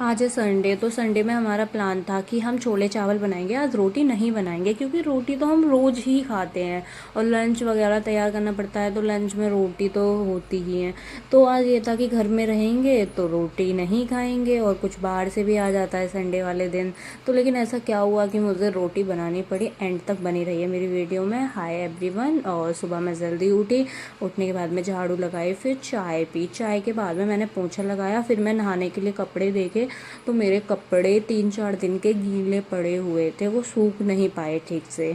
आज है संडे, तो संडे में हमारा प्लान था कि हम छोले चावल बनाएंगे। आज रोटी नहीं बनाएंगे क्योंकि रोटी तो हम रोज़ ही खाते हैं और लंच वगैरह तैयार करना पड़ता है, तो लंच में रोटी तो होती ही है। तो आज ये था कि घर में रहेंगे तो रोटी नहीं खाएंगे और कुछ बाहर से भी आ जाता है संडे वाले दिन। तो लेकिन ऐसा क्या हुआ कि मुझे रोटी बनानी पड़ी। एंड तक बनी रही है मेरी वीडियो में। Hi everyone. और सुबह मैं जल्दी उठी, उठने के बाद में झाड़ू लगाई, फिर चाय पी, चाय के बाद में मैंने पोंछा लगाया, फिर मैं नहाने के लिए कपड़े देखे तो मेरे कपड़े 3-4 दिन के गीले पड़े हुए थे, वो सूख नहीं पाए ठीक से।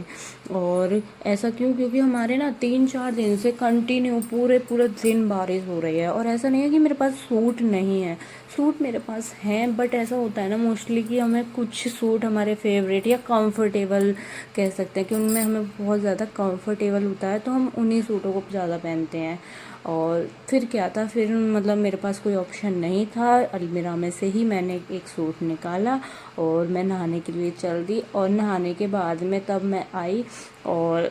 और ऐसा क्यों? क्योंकि हमारे ना 3-4 दिन से कंटिन्यू पूरे पूरे दिन बारिश हो रही है। और ऐसा नहीं है कि मेरे पास सूट नहीं है, सूट मेरे पास हैं, बट ऐसा होता है ना मोस्टली कि हमें कुछ सूट हमारे फेवरेट या कंफर्टेबल कह सकते हैं कि उनमें हमें बहुत ज़्यादा कंफर्टेबल होता है, तो हम उन्हीं सूटों को ज़्यादा पहनते हैं। और फिर क्या था, फिर मतलब मेरे पास कोई ऑप्शन नहीं था, अलमीरा में से ही मैंने एक सूट निकाला और मैं नहाने के लिए चल दी। और नहाने के बाद में तब मैं आई, और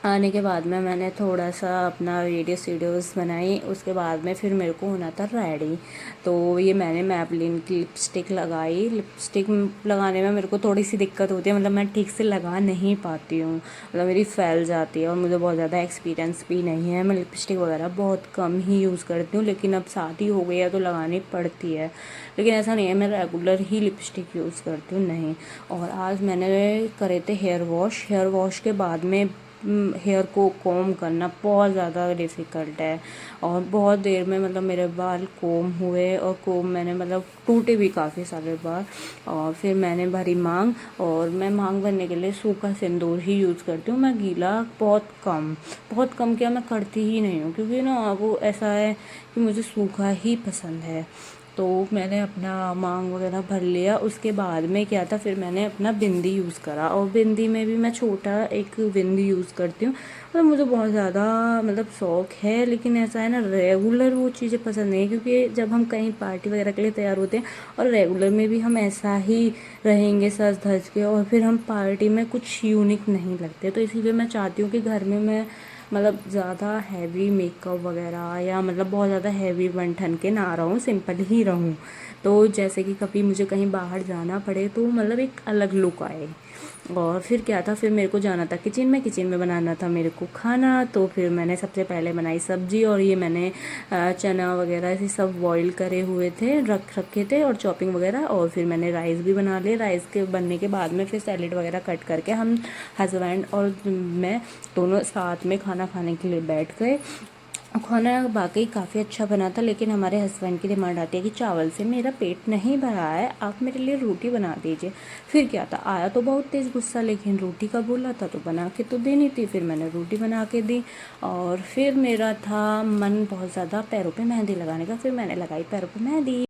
आने के बाद में मैंने थोड़ा सा अपना वीडियोस बनाई। उसके बाद में फिर मेरे को होना था रेडी। तो ये मैंने मैबलिन की लिपस्टिक लगाई। लिपस्टिक लगाने में मेरे को थोड़ी सी दिक्कत होती है, मतलब मैं ठीक से लगा नहीं पाती हूँ, मतलब मेरी फैल जाती है और मुझे बहुत ज़्यादा एक्सपीरियंस भी नहीं है। मैं लिपस्टिक वगैरह बहुत कम ही यूज़ करती हूँ, लेकिन अब शादी हो गई है तो लगानी पड़ती है। लेकिन ऐसा नहीं है मैं रेगुलर ही लिपस्टिक यूज़ करती हूँ, नहीं। और आज मैंने करे थे हेयर वॉश के बाद में हेयर को कॉम करना बहुत ज़्यादा डिफ़िकल्ट है। और बहुत देर में मतलब मेरे बाल कॉम हुए, और कॉम मैंने मतलब टूटे भी काफ़ी सारे बार। और फिर मैंने भरी मांग, और मैं मांग भरने के लिए सूखा सिंदूर ही यूज़ करती हूँ। मैं गीला बहुत कम क्या, मैं करती ही नहीं हूँ, क्योंकि ना वो ऐसा है कि मुझे सूखा ही पसंद है। तो मैंने अपना मांग वगैरह भर लिया। उसके बाद में क्या था, फिर मैंने अपना बिंदी यूज़ करा, और बिंदी में भी मैं छोटा एक बिंदी यूज़ करती हूँ। मतलब मुझे बहुत ज़्यादा मतलब शौक़ है, लेकिन ऐसा है ना रेगुलर वो चीज़ें पसंद नहीं है, क्योंकि जब हम कहीं पार्टी वगैरह के लिए तैयार होते हैं और रेगुलर में भी हम ऐसा ही रहेंगे सज धज के, और फिर हम पार्टी में कुछ यूनिक नहीं लगते। तो इसीलिए मैं चाहती हूँ कि घर में मैं मतलब ज़्यादा हैवी मेकअप वगैरह या मतलब बहुत ज़्यादा हैवी बन ठन के ना रहूँ, सिंपल ही रहूँ। तो जैसे कि कभी मुझे कहीं बाहर जाना पड़े तो मतलब एक अलग लुक आए। और फिर क्या था, फिर मेरे को जाना था किचन में बनाना था मेरे को खाना। तो फिर मैंने सबसे पहले बनाई सब्जी, और ये मैंने चना वगैरह ऐसे सब बॉईल करे हुए थे, रखे थे, और चॉपिंग वगैरह। और फिर मैंने राइस भी बना लिए। राइस के बनने के बाद में फिर सैलेड वगैरह कट करके हम हस्बैंड और मैं दोनों साथ में खाना खाने के लिए बैठ गए। खाना वाकई काफ़ी अच्छा बना था, लेकिन हमारे हस्बैंड की डिमांड आती है कि चावल से मेरा पेट नहीं भरा है, आप मेरे लिए रोटी बना दीजिए। फिर क्या था, आया तो बहुत तेज़ गुस्सा, लेकिन रोटी का बोला था तो बना के तो देनी थी। फिर मैंने रोटी बना के दी। और फिर मेरा था मन बहुत ज़्यादा पैरों पे मेहंदी लगाने का, फिर मैंने लगाई पैरों पे मेहंदी।